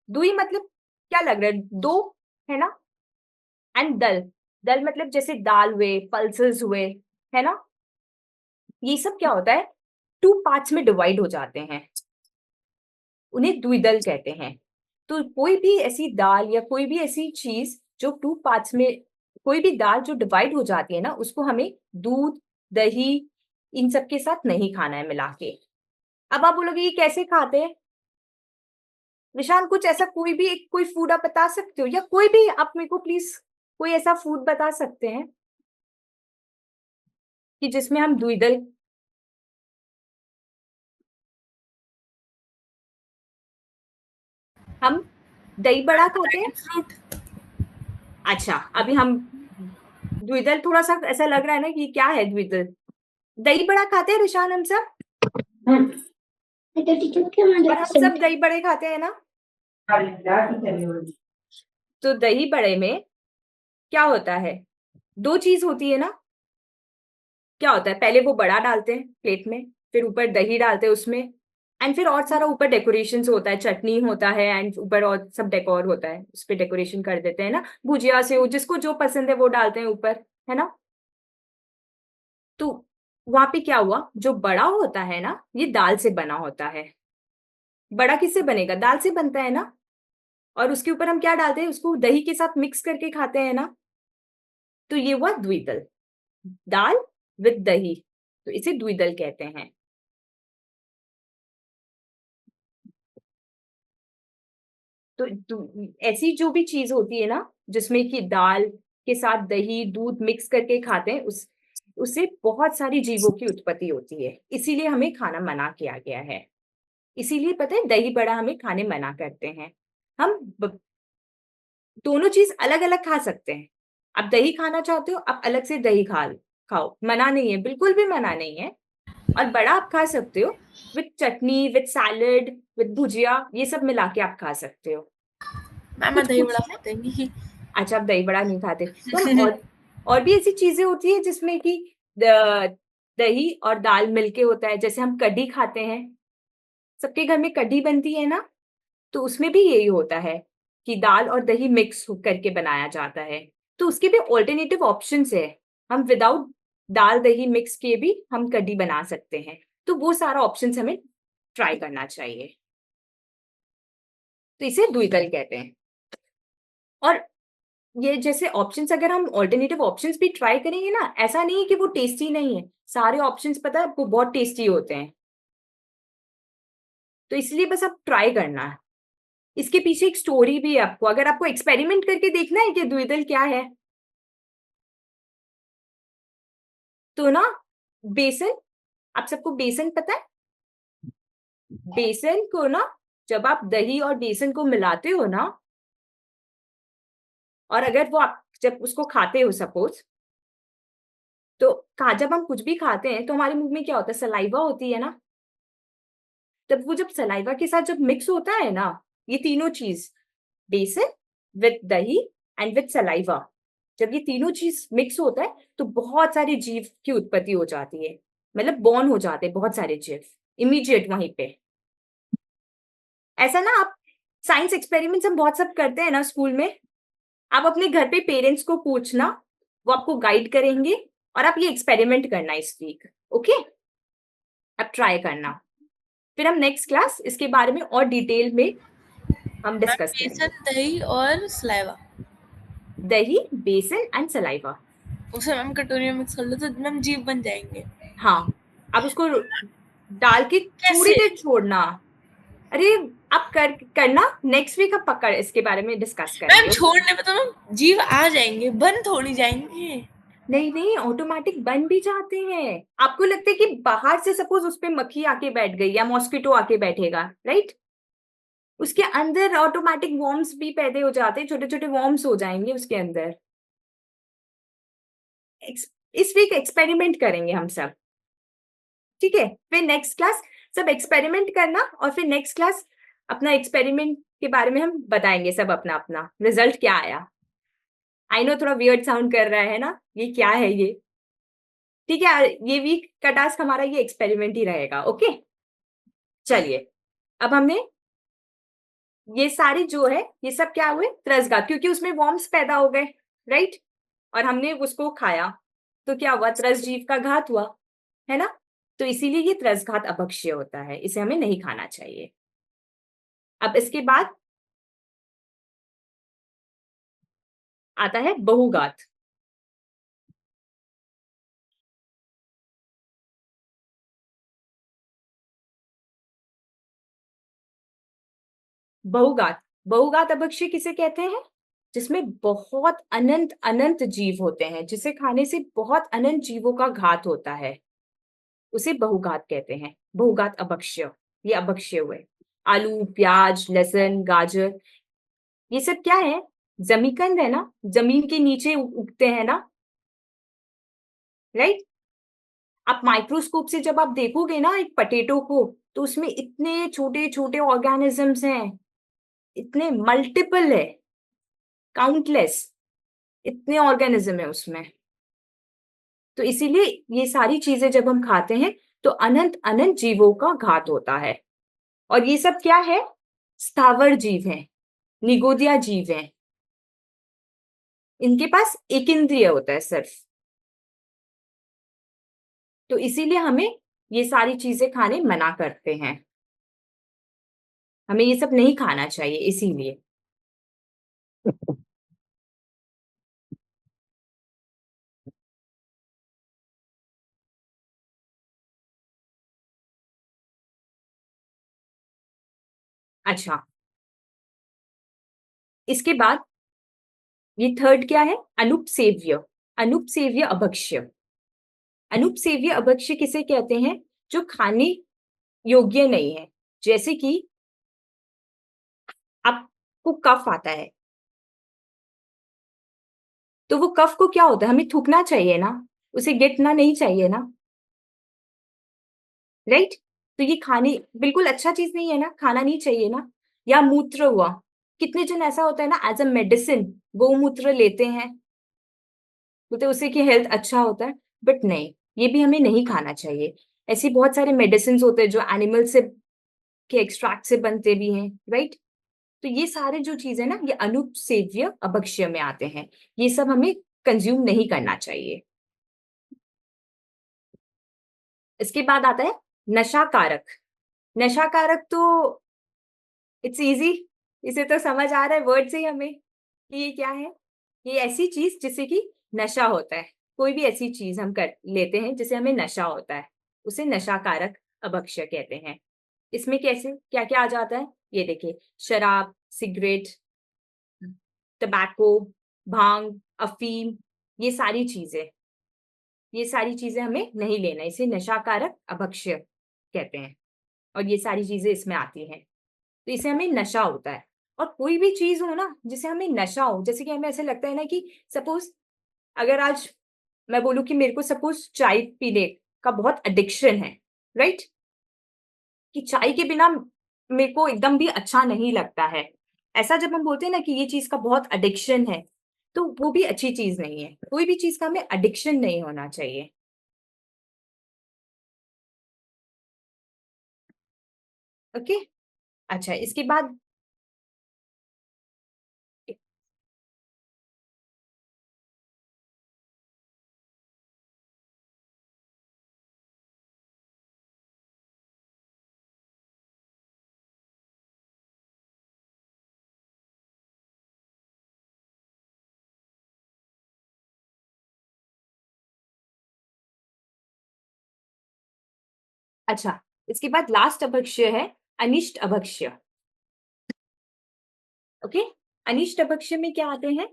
A: द्वि मतलब क्या लग रहा है, दो, है ना, एंड दल, दल मतलब जैसे दाल हुए, पल्सेस हुए, है ना, ये सब क्या होता है, 2 पार्ट्स में डिवाइड हो जाते हैं, उन्हें द्विदल कहते हैं। तो कोई भी ऐसी दाल या कोई भी ऐसी चीज जो 2 पार्ट्स में, कोई भी दाल जो डिवाइड हो जाती है ना, उसको हमें दूध, दही, इन सब के साथ नहीं खाना है मिला के। अब आप बोलोगे ये कैसे खाते हैं निशान, कुछ ऐसा कोई भी एक कोई फूड आप बता सकते हो, या कोई भी आप मेरे को प्लीज कोई ऐसा फूड बता सकते हैं कि जिसमें हम द्विदल, हम दही बड़ा खाते हैं।
B: फ्रूट।
A: अच्छा, अभी हम द्विदल, थोड़ा सा ऐसा लग रहा है ना कि क्या है द्विदल, दही बड़ा खाते हैं ऋषान हम सब, और हम सब दही बड़े खाते हैं ना। तो दही बड़े में क्या होता है, 2 चीज होती है ना, क्या होता है, पहले वो बड़ा डालते हैं प्लेट में, फिर ऊपर दही डालते हैं उसमें, एंड फिर और सारा ऊपर डेकोरेशन होता है, चटनी होता है, एंड ऊपर और सब डेकोर होता है, उस पर डेकोरेशन कर देते हैं ना, भुजिया से, जिसको जो पसंद है वो डालते हैं ऊपर, है ना। तो वहां पे क्या हुआ, जो बड़ा होता है ना, ये दाल से बना होता है। बड़ा किससे बनेगा, दाल से बनता है ना, और उसके ऊपर हम क्या डालते हैं, उसको दही के साथ मिक्स करके खाते हैं ना। तो ये हुआ द्विदल, दाल विद दही, तो इसे द्विदल कहते हैं। तो ऐसी जो भी चीज होती है ना, जिसमें कि दाल के साथ दही दूध मिक्स करके खाते हैं, उससे बहुत सारी जीवों की उत्पत्ति होती है, इसीलिए हमें खाना मना किया गया है। इसीलिए पता है दही बड़ा हमें खाने मना करते हैं। हम दोनों चीज अलग अलग खा सकते हैं। आप दही खाना चाहते हो, आप अलग से दही खाओ, मना नहीं है, बिल्कुल भी मना नहीं है। और बड़ा आप खा सकते हो with chutney, with salad, with bhujia, ये सब मिला के आप खा सकते हो।
B: मैम
A: कुछ
B: दही बड़ा
A: पूछना है?
B: खाते नहीं।
A: अच्छा, आप दही बड़ा नहीं खाते, तो हम और भी ऐसी चीजें होती है जिसमें कि दही और दाल मिलके होता है, जैसे हम कढ़ी खाते हैं, सबके घर में कढ़ी बनती है ना, तो उसमें भी यही होता है कि दाल और दही मिक्स करके बनाया जाता है। तो उसके भी ऑल्टरनेटिव ऑप्शंस है, हम विदाउट दाल दही मिक्स किए भी हम कढ़ी बना सकते हैं। तो वो सारा ऑप्शंस हमें ट्राई करना चाहिए, तो इसे द्विदल कहते हैं। और ये जैसे ऑप्शंस, अगर हम ऑल्टरनेटिव ऑप्शंस भी ट्राई करेंगे ना, ऐसा नहीं है कि वो टेस्टी नहीं है, सारे ऑप्शंस पता है आपको बहुत टेस्टी होते हैं। तो इसलिए बस आप ट्राई करना है। इसके पीछे एक स्टोरी भी है, आपको अगर आपको एक्सपेरिमेंट करके देखना है कि द्विदल क्या है, तो ना, बेसन, आप सबको बेसन पता है, बेसन को ना, जब आप दही और बेसन को मिलाते हो ना, और अगर वो आप जब उसको खाते हो सपोज, तो जब हम कुछ भी खाते हैं तो हमारे मुंह में क्या होता है, सलाइवा होती है ना। तब वो जब सलाइवा के साथ जब मिक्स होता है ना, ये तीनों चीज, बेसन विद दही एंड विद सलाइवा, जब ये तीनों चीज मिक्स होता है तो बहुत सारे जीव की उत्पत्ति हो जाती है, मतलब बॉर्न हो जाते हैं बहुत सारे जीव इमीडिएट वहीं पे। ऐसा ना, आप साइंस एक्सपेरिमेंट्स हम बहुत सब करते हैं ना स्कूल में, आप अपने घर पे पेरेंट्स को पूछना, वो आपको गाइड करेंगे, और आप ये एक्सपेरिमेंट करना इस वीक, ओके, आप ट्राई करना। फिर हम नेक्स्ट क्लास इसके बारे में और डिटेल में हम
B: मैम
A: डिस्कस
B: बेसन
A: करेंगे।
B: दही और सलाइवा,
A: दही, बेसन एंड सलाइवा,
B: उसे मैम कटोरी में मिक्स कर लो तो मैम जीव बन जाएंगे।
A: हाँ, अब उसको डाल के थोड़ी
B: कैसे?
A: देर छोड़ना। अरे, आप करना नेक्स्ट वीक, आप पक्का इसके बारे में डिस्कस
B: मैम
A: करेंगे।
B: छोड़ने में तो मैम जीव आ जाएंगे, बन थोड़ी जाएंगे।
A: नहीं नहीं, ऑटोमेटिक बन भी जाते हैं। आपको लगता है कि बाहर से सपोज उस पे मक्खी आके बैठ गई या मॉस्किटो आके बैठेगा, राइट, उसके अंदर ऑटोमेटिक वॉर्म्स भी पैदा हो जाते हैं, छोटे छोटे वॉर्म्स हो जाएंगे उसके अंदर। इस वीक एक्सपेरिमेंट करेंगे हम सब, ठीक है। फिर नेक्स्ट क्लास सब एक्सपेरिमेंट करना, और फिर नेक्स्ट क्लास अपना एक्सपेरिमेंट के बारे में हम बताएंगे सब, अपना अपना रिजल्ट क्या आया। आई नो थोड़ा वियर्ड साउंड कर रहा है ना, ये क्या है ये, ठीक है। ये वीक का टास्क हमारा ये एक्सपेरिमेंट ही रहेगा, ओके। चलिए, अब हमने ये सारी जो है ये सब क्या हुए, त्रसघात, क्योंकि उसमें वॉर्म्स पैदा हो गए, राइट, और हमने उसको खाया तो क्या हुआ, त्रस जीव का घात हुआ, है ना। तो इसीलिए ये त्रसघात अपभक्ष्य होता है, इसे हमें नहीं खाना चाहिए। अब इसके बाद आता है बहुघात। बहुघात, बहुघात अपभक्ष्य किसे कहते हैं, जिसमें बहुत अनंत अनंत जीव होते हैं, जिसे खाने से बहुत अनंत जीवों का घात होता है, उसे बहुघात कहते हैं। बहुघात अपभक्ष्य, ये अपभक्ष्य हुए। आलू, प्याज, लहसुन, गाजर, ये सब क्या है, जमीकंद है ना, जमीन के नीचे उगते हैं ना, राइट। आप माइक्रोस्कोप से जब आप देखोगे ना एक पोटैटो को, तो उसमें इतने छोटे छोटे ऑर्गेनिजम्स हैं, इतने मल्टीपल है, काउंटलेस, इतने ऑर्गेनिज्म है उसमें। तो इसीलिए ये सारी चीजें जब हम खाते हैं तो अनंत अनंत जीवों का घात होता है। और ये सब क्या है, स्थावर जीव हैं, निगोदिया जीव हैं, इनके पास एक इंद्रिय होता है सिर्फ। तो इसीलिए हमें ये सारी चीजें खाने मना करते हैं, हमें ये सब नहीं खाना चाहिए इसीलिए। अच्छा, इसके बाद ये थर्ड क्या है, अनुपसेव्य। अनुपसेव्य अभक्ष्य। अनुपसेव्य अभक्ष्य किसे कहते हैं, जो खाने योग्य नहीं है। जैसे कि आपको कफ आता है, तो वो कफ को क्या होता है, हमें थूकना चाहिए ना, उसे गिटना नहीं चाहिए ना, राइट। तो ये खाने बिल्कुल अच्छा चीज नहीं है ना, खाना नहीं चाहिए ना। या मूत्र हुआ, कितने जन ऐसा होता है ना, एज अ मेडिसिन गौमूत्र लेते हैं, बोलते उससे कि हेल्थ अच्छा होता है, बट नहीं, ये भी हमें नहीं खाना चाहिए। ऐसी बहुत सारे मेडिसिन होते हैं जो एनिमल से के एक्सट्रैक्ट से बनते भी हैं, राइट। तो ये सारे जो चीज है ना, ये अनुसेव्य अभक्ष्य में आते हैं, ये सब हमें कंज्यूम नहीं करना चाहिए। इसके बाद आता है नशाकारक। नशाकारक तो इट्स इजी, इसे तो समझ आ रहा है वर्ड से ही हमें कि ये क्या है। ये ऐसी चीज जिससे कि नशा होता है, कोई भी ऐसी चीज हम कर लेते हैं जिसे हमें नशा होता है, उसे नशाकारक अभक्ष्य कहते हैं। इसमें कैसे क्या क्या आ जाता है, ये देखिए, शराब, सिगरेट, टबैको, भांग, अफीम, ये सारी चीजें, ये सारी चीजें हमें नहीं लेना, इसे नशाकारक अभक्ष्य कहते हैं। और ये सारी चीजें इसमें आती हैं, तो इसे हमें नशा होता है। और कोई भी चीज हो ना जिसे हमें नशा हो, जैसे कि हमें ऐसे लगता है ना कि सपोज अगर आज मैं बोलूं कि मेरे को सपोज चाय पीने का बहुत एडिक्शन है, राइट, कि चाय के बिना मेरे को एकदम भी अच्छा नहीं लगता है, ऐसा जब हम बोलते हैं ना कि ये चीज का बहुत एडिक्शन है, तो वो भी अच्छी चीज नहीं है। कोई भी चीज का हमें एडिक्शन नहीं होना चाहिए, ओके। अच्छा, इसके बाद अच्छा, इसके बाद लास्ट अभक्ष्य है अनिष्ट अभक्ष्य, ओके। अनिष्ट अभक्ष्य में क्या आते हैं,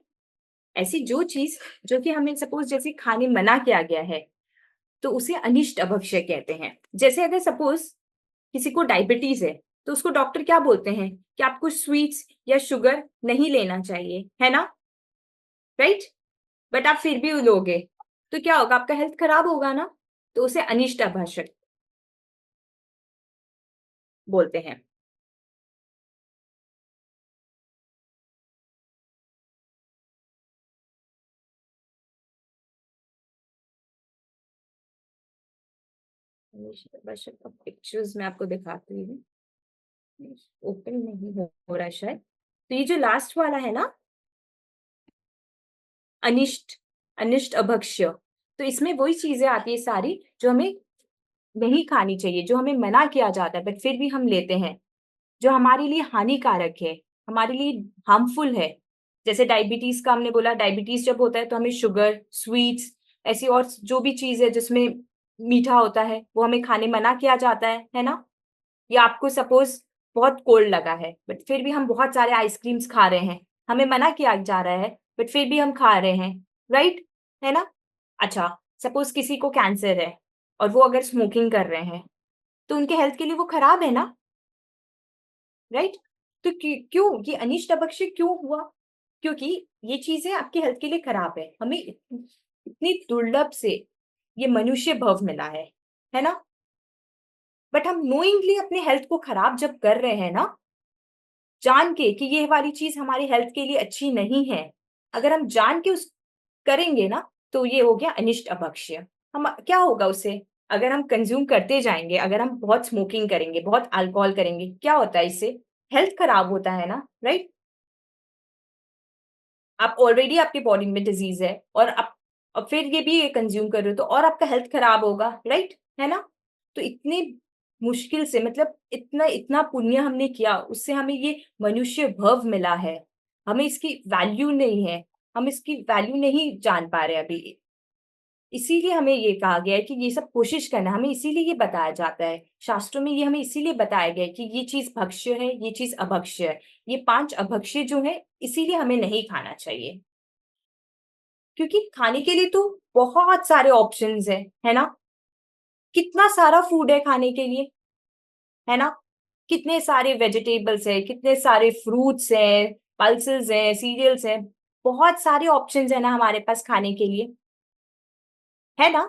A: ऐसी जो चीज जो कि हमें सपोज जैसे खाने मना किया गया है, तो उसे अनिष्ट अभक्ष्य कहते हैं। जैसे अगर सपोज किसी को डायबिटीज है, तो उसको डॉक्टर क्या बोलते हैं कि आपको स्वीट्स या शुगर नहीं लेना चाहिए, है ना, राइट, बट आप फिर भी लोगे, तो क्या होगा, आपका हेल्थ खराब होगा ना, तो उसे अनिष्ट अभक्षक बोलते हैं। अनिष्ट अभक्षक पिक्चर्स में आपको दिखाती हूँ, ओपन नहीं हो रहा है शायद। तो ये जो लास्ट वाला है ना, अनिष्ट अनिष्ट अभक्ष्य, तो इसमें वही चीजें आती है सारी जो हमें नहीं खानी चाहिए, जो हमें मना किया जाता है बट फिर भी हम लेते हैं, जो हमारे लिए हानिकारक है, हमारे लिए हार्मफुल है। जैसे डायबिटीज का हमने बोला, डायबिटीज जब होता है तो हमें शुगर, स्वीट्स, ऐसी और जो भी चीज है जिसमें मीठा होता है वो हमें खाने मना किया जाता है ना। या आपको सपोज बहुत कोल्ड लगा है बट फिर भी हम बहुत सारे आइसक्रीम्स खा रहे हैं, हमें मना किया जा रहा है बट फिर भी हम खा रहे हैं, राइट, है ना। अच्छा, सपोज किसी को कैंसर है और वो अगर स्मोकिंग कर रहे हैं तो उनके हेल्थ के लिए वो खराब है ना, राइट। तो क्यों ये अनिष्ट अभक्ष्य क्यों हुआ, क्योंकि ये चीजें आपकी हेल्थ के लिए खराब है, हमें इतनी दुर्लभ से ये मनुष्य भव मिला है ना। बट हम नोइंगली अपने हेल्थ को खराब जब कर रहे हैं ना, जान के कि ये वाली चीज हमारी हेल्थ के लिए अच्छी नहीं है, अगर हम जान के उस करेंगे ना, तो ये हो गया अनिष्ट अभक्ष्य। हम क्या होगा उससे, अगर हम कंज्यूम करते जाएंगे, अगर हम बहुत स्मोकिंग करेंगे, बहुत अल्कोहल करेंगे, क्या होता है इससे, हेल्थ खराब होता है ना, राइट। आप ऑलरेडी आपके बॉडी में डिजीज है और आप और फिर ये भी कंज्यूम कर रहे हो तो और आपका हेल्थ खराब होगा, राइट, है ना। तो इतने मुश्किल से, मतलब इतना इतना पुण्य हमने किया, उससे हमें ये मनुष्य भव मिला है, हमें इसकी वैल्यू नहीं है, हम इसकी वैल्यू नहीं जान पा रहे अभी। इसीलिए हमें ये कहा गया है कि ये सब कोशिश करना, हमें इसीलिए ये बताया जाता है शास्त्रों में, ये हमें इसीलिए बताया गया है कि ये चीज भक्ष्य है, ये चीज अभक्ष्य है। ये 5 अभक्ष्य जो है इसीलिए हमें नहीं खाना चाहिए, क्योंकि खाने के लिए तो बहुत सारे ऑप्शंस है ना। कितना सारा फूड है खाने के लिए, है ना। कितने सारे वेजिटेबल्स है, कितने सारे फ्रूट्स है, पल्सेस है, सीरियल्स है, बहुत सारे ऑप्शंस है ना हमारे पास खाने के लिए, है ना।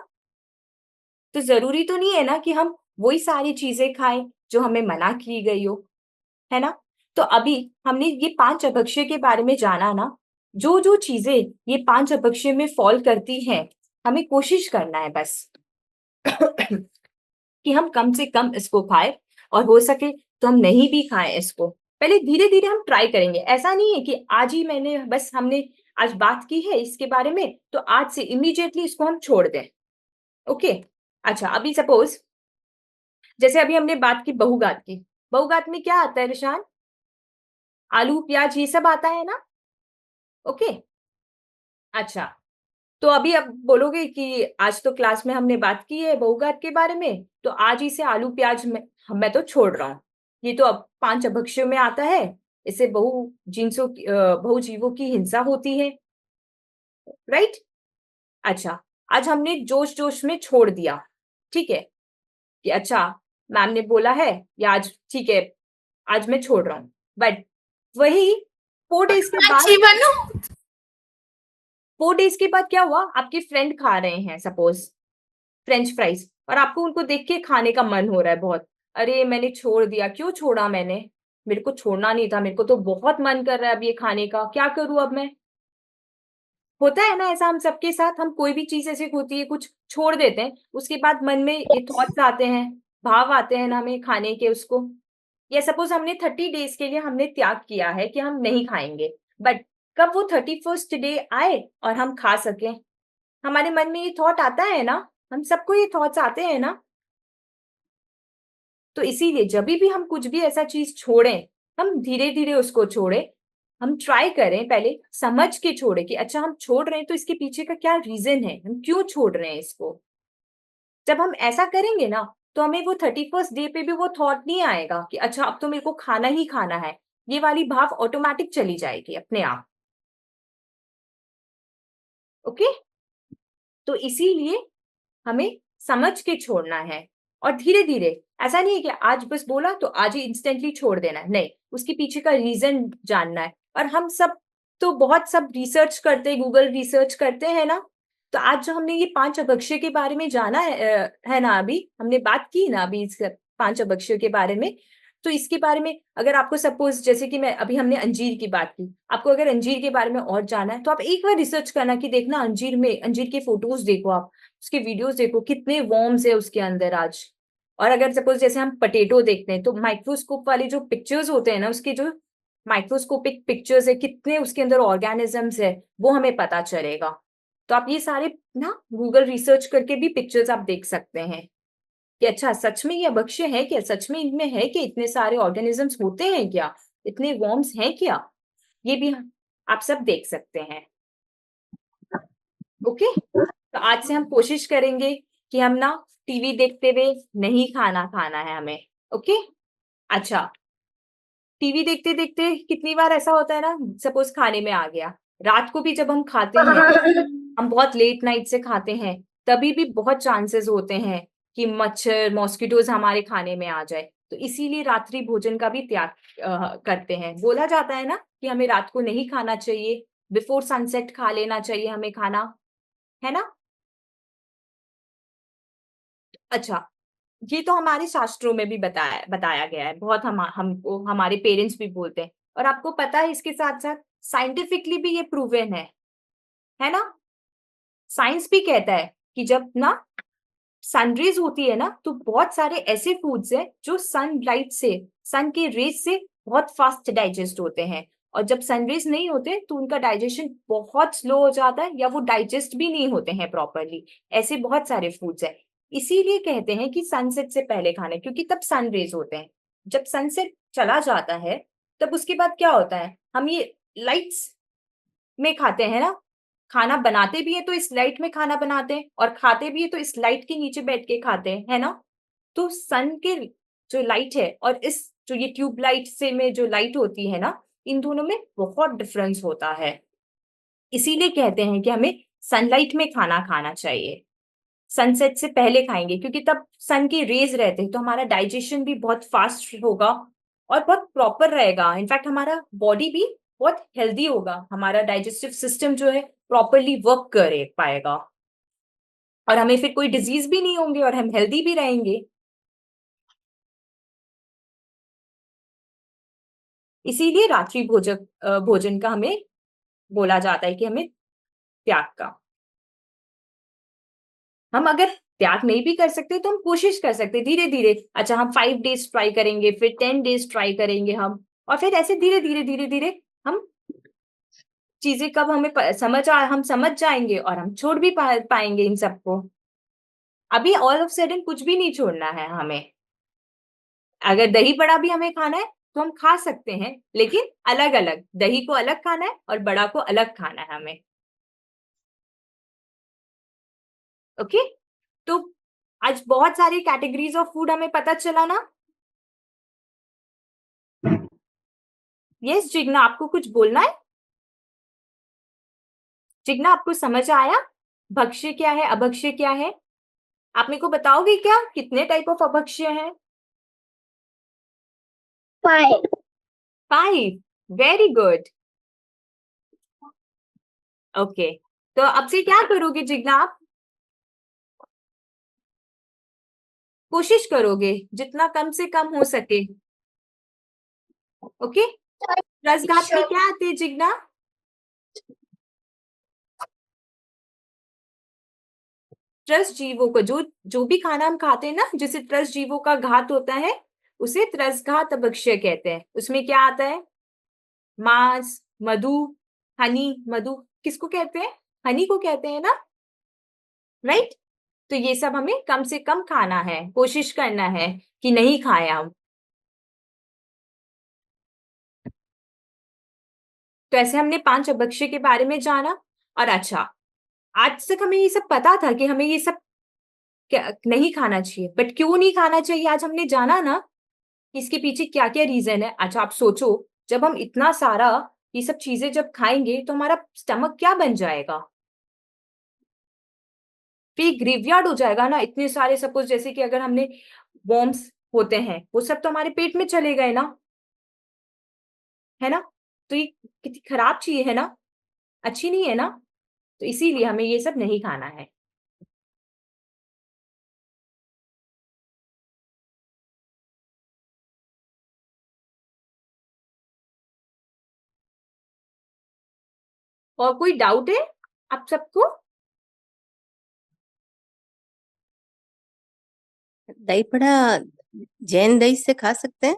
A: तो जरूरी तो नहीं है ना कि हम वही सारी चीजें खाएं जो हमें मना की गई हो, है ना। तो अभी हमने ये 5 अभक्ष्य के बारे में जाना ना, जो जो चीजें ये 5 अभक्ष्य में फॉल करती हैं, हमें कोशिश करना है बस कि हम कम से कम इसको खाएं, और हो सके तो हम नहीं भी खाएं इसको, पहले धीरे धीरे हम ट्राई करेंगे। ऐसा नहीं है कि आज ही हमने आज बात की है इसके बारे में तो आज से इमीडिएटली इसको हम छोड़ दें, ओके। अच्छा, अभी सपोज जैसे अभी हमने बात की बहुघात की, बहुघात में क्या आता है निशान, आलू प्याज ये सब आता है ना, ओके। अच्छा, तो अभी अब बोलोगे कि आज तो क्लास में हमने बात की है बहुघात के बारे में, तो आज ही से आलू प्याज में मैं तो छोड़ रहा हूँ, ये तो अब 5 अभक्ष्यों में आता है, इससे बहु जीवों की हिंसा होती है, राइट। अच्छा, आज हमने जोश जोश में छोड़ दिया, ठीक है, कि अच्छा मैम ने बोला है या आज ठीक है, आज मैं छोड़ रहा हूँ, बट वही 4 डेज के बाद,
B: अच्छी बनू।
A: 4 डेज के बाद क्या हुआ, आपके फ्रेंड खा रहे हैं सपोज फ्रेंच फ्राइज, और आपको उनको देख के खाने का मन हो रहा है बहुत, अरे मैंने छोड़ दिया, क्यों छोड़ा मैंने, मेरे को छोड़ना नहीं था, मेरे को तो बहुत मन कर रहा है अब ये खाने का, क्या करूं अब मैं। होता है ना ऐसा हम सबके साथ, हम कोई भी चीज ऐसी होती है कुछ छोड़ देते हैं, उसके बाद मन में ये थॉट्स आते हैं, भाव आते हैं ना हमें खाने के उसको। या सपोज हमने 30 डेज के लिए हमने त्याग किया है कि हम नहीं खाएंगे, बट कब वो 31st डे आए और हम खा सकें, हमारे मन में ये थॉट आता है ना, हम सबको ये थॉट्स आते हैं ना। तो इसीलिए जब भी हम कुछ भी ऐसा चीज छोड़ें, हम धीरे धीरे उसको छोड़ें, हम ट्राई करें, पहले समझ के छोड़े कि अच्छा हम छोड़ रहे हैं तो इसके पीछे का क्या रीजन है, हम क्यों छोड़ रहे हैं इसको। जब हम ऐसा करेंगे ना, तो हमें वो 31st डे पे भी वो थॉट नहीं आएगा कि अच्छा अब तो मेरे को खाना ही खाना है, ये वाली भाव ऑटोमेटिक चली जाएगी अपने आप, ओके। तो इसीलिए हमें समझ के छोड़ना है, और धीरे धीरे, ऐसा नहीं है कि आज बस बोला तो आज ही इंस्टेंटली छोड़ देना है, नहीं, उसके पीछे का रीजन जानना है। और हम सब तो बहुत सब रिसर्च करते, गूगल रिसर्च करते हैं ना, तो आज जो हमने ये 5 अभक्ष्य के बारे में जाना है ना, अभी हमने बात की ना अभी इस 5 अभक्ष्य के बारे में। तो इसके बारे में अगर आपको सपोज जैसे कि मैं अभी हमने अंजीर की बात की, आपको अगर अंजीर के बारे में और जाना है तो आप एक बार रिसर्च करना कि देखना अंजीर के फोटोज देखो, आप उसके वीडियोस देखो, कितने वर्म्स है उसके अंदर आज। और अगर सपोज जैसे हम पटेटो देखते हैं तो माइक्रोस्कोप वाले जो पिक्चर्स होते हैं ना, उसके जो माइक्रोस्कोपिक पिक्चर्स है, कितने उसके अंदर ऑर्गेनिजम्स है, वो हमें पता चलेगा। तो आप ये सारे ना गूगल रिसर्च करके भी पिक्चर्स आप देख सकते हैं कि अच्छा सच में ये अभक्ष्य है क्या, सच में इनमें है कि इतने सारे ऑर्गेनिजम्स होते हैं क्या, इतने वर्म्स हैं क्या, ये भी आप सब देख सकते हैं। ओके, तो आज से हम कोशिश करेंगे कि हम ना टीवी देखते हुए नहीं खाना खाना है हमें। ओके, अच्छा टीवी देखते देखते कितनी बार ऐसा होता है ना, सपोज खाने में आ गया, रात को भी जब हम खाते हैं, हम बहुत लेट नाइट से खाते हैं, तभी भी बहुत चांसेस होते हैं कि मच्छर मॉस्किटोज हमारे खाने में आ जाए। तो इसीलिए रात्रि भोजन का भी त्याग करते हैं। बोला जाता है ना कि हमें रात को नहीं खाना चाहिए, बिफोर सनसेट खा लेना चाहिए हमें खाना, है ना। अच्छा, ये तो हमारे शास्त्रों में भी बताया बताया गया है, बहुत हमको हमारे पेरेंट्स भी बोलते हैं। और आपको पता है इसके साथ साथ साइंटिफिकली भी ये प्रूवन है ना। साइंस भी कहता है कि जब ना सनरेज होती है ना, तो बहुत सारे ऐसे फूड्स हैं जो सनलाइट से, सन के रेज से बहुत फास्ट डाइजेस्ट होते हैं। और जब सनरेज नहीं होते तो उनका डाइजेशन बहुत स्लो हो जाता है, या वो डाइजेस्ट भी नहीं होते हैं प्रॉपरली। ऐसे बहुत सारे फूड्स हैं, इसीलिए कहते हैं कि सनसेट से पहले खाने, क्योंकि तब सनरेज होते हैं। जब सनसेट चला जाता है तब उसके बाद क्या होता है, हम ये लाइट्स में खाते हैं ना, खाना बनाते भी है तो इस लाइट में खाना बनाते हैं, और खाते भी है तो इस लाइट के नीचे बैठ के खाते हैं, है ना। तो सन के जो लाइट है और इस जो ये ट्यूब लाइट से में जो लाइट होती है ना, इन दोनों में बहुत डिफरेंस होता है। इसीलिए कहते हैं कि हमें सनलाइट में खाना खाना चाहिए, सनसेट से पहले खाएंगे, क्योंकि तब सन के रेज रहते हैं तो हमारा डाइजेशन भी बहुत फास्ट होगा और बहुत प्रॉपर रहेगा। इनफैक्ट हमारा बॉडी भी बहुत हेल्दी होगा, हमारा डाइजेस्टिव सिस्टम जो है प्रॉपरली वर्क करे पाएगा, और हमें फिर कोई डिजीज भी नहीं होंगे और हम हेल्दी भी रहेंगे। इसीलिए रात्रि भोजन का हमें बोला जाता है कि हमें त्याग का, हम अगर त्याग नहीं भी कर सकते तो हम कोशिश कर सकते धीरे धीरे। अच्छा, हम 5 डेज ट्राई करेंगे, फिर 10 डेज ट्राई करेंगे हम, और फिर ऐसे धीरे धीरे हम चीजें कब हमें हम समझ जाएंगे और हम छोड़ भी पाएंगे इन सबको। अभी ऑल ऑफ सडन कुछ भी नहीं छोड़ना है हमें। अगर दही बड़ा भी हमें खाना है तो हम खा सकते हैं, लेकिन अलग अलग, दही को अलग खाना है और बड़ा को अलग खाना है हमें। ओके, तो आज बहुत सारी कैटेगरीज ऑफ फूड हमें पता चला ना। यस जिग्ना, आपको कुछ बोलना है? जिग्ना, आपको समझ आया भक्ष्य क्या है, अभक्ष्य क्या है? आप मेरे को बताओगे क्या कितने टाइप ऑफ अभक्ष्य हैं?
C: 5.
A: 5, वेरी गुड। ओके, तो अब से क्या करोगे जिग्ना आप? कोशिश करोगे जितना कम से कम हो सके। ओके, रसघात में क्या आते हैं जिग्ना? त्रस्त जीवों को, जो जो भी खाना हम खाते हैं ना, जिसे त्रस्त जीवों का घात होता है, उसे त्रसघात अभक्ष्य कहते हैं। उसमें क्या आता है? मांस, मधु, हनी, मधु किसको कहते हैं? हनी को कहते हैं ना, राइट। तो ये सब हमें कम से कम खाना है, कोशिश करना है कि नहीं खाए हम। तो ऐसे हमने 5 अभक्ष्य के बारे में जाना। और अच्छा, आज तक हमें ये सब पता था कि हमें ये सब नहीं खाना चाहिए, बट क्यों नहीं खाना चाहिए आज हमने जाना ना, इसके पीछे क्या क्या रीजन है। अच्छा, आप सोचो, जब हम इतना सारा ये सब चीजें जब खाएंगे तो हमारा स्टमक क्या बन जाएगा? फिर ग्रेवयार्ड हो जाएगा ना, इतने सारे, सपोज जैसे कि अगर हमने वॉर्म्स होते हैं वो सब तो हमारे पेट में चले गए ना, है ना। तो ये कितनी खराब चीज है ना, अच्छी नहीं है ना। तो इसीलिए हमें ये सब नहीं खाना है। और कोई डाउट है आप सबको?
D: दही बड़ा जैन दही से खा सकते हैं?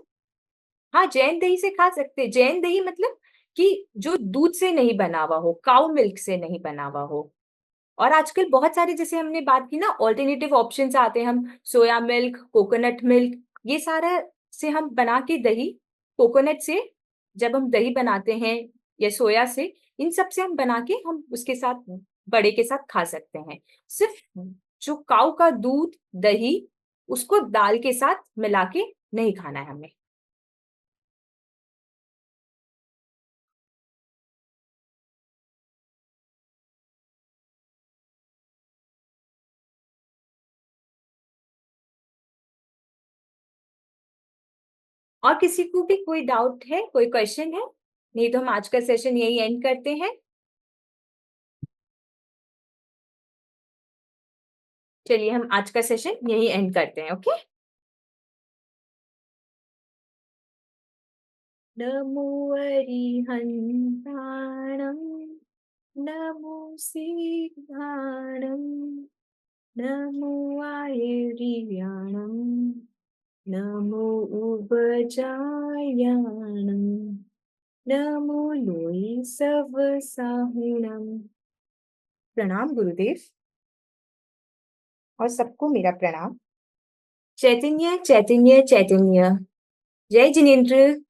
A: हाँ, जैन दही से खा सकते हैं। जैन दही मतलब कि जो दूध से नहीं बना हुआ हो, काउ मिल्क से नहीं बना हुआ हो। और आजकल बहुत सारे, जैसे हमने बात की ना, ऑल्टरनेटिव ऑप्शंस आते हैं, हम सोया मिल्क, कोकोनट मिल्क, ये सारा से हम बना के दही, कोकोनट से जब हम दही बनाते हैं या सोया से, इन सब से हम बना के हम उसके साथ, बड़े के साथ खा सकते हैं। सिर्फ जो काऊ का दूध, दही, उसको दाल के साथ मिला के नहीं खाना है हमें। और किसी को भी कोई डाउट है, कोई क्वेश्चन है? नहीं तो हम आज का सेशन यही एंड करते हैं। चलिए हम आज का सेशन यही एंड करते हैं। ओके, नमो अरिहन्ताणं, नमो सिद्धाणं, नमो आयुर्याणं, नमो उपजायाणं, नमो लोई सब साहुणं। प्रणाम गुरुदेव, और सबको मेरा प्रणाम। चैतन्य चैतन्य चैतन्य। जय जिनेंद्र।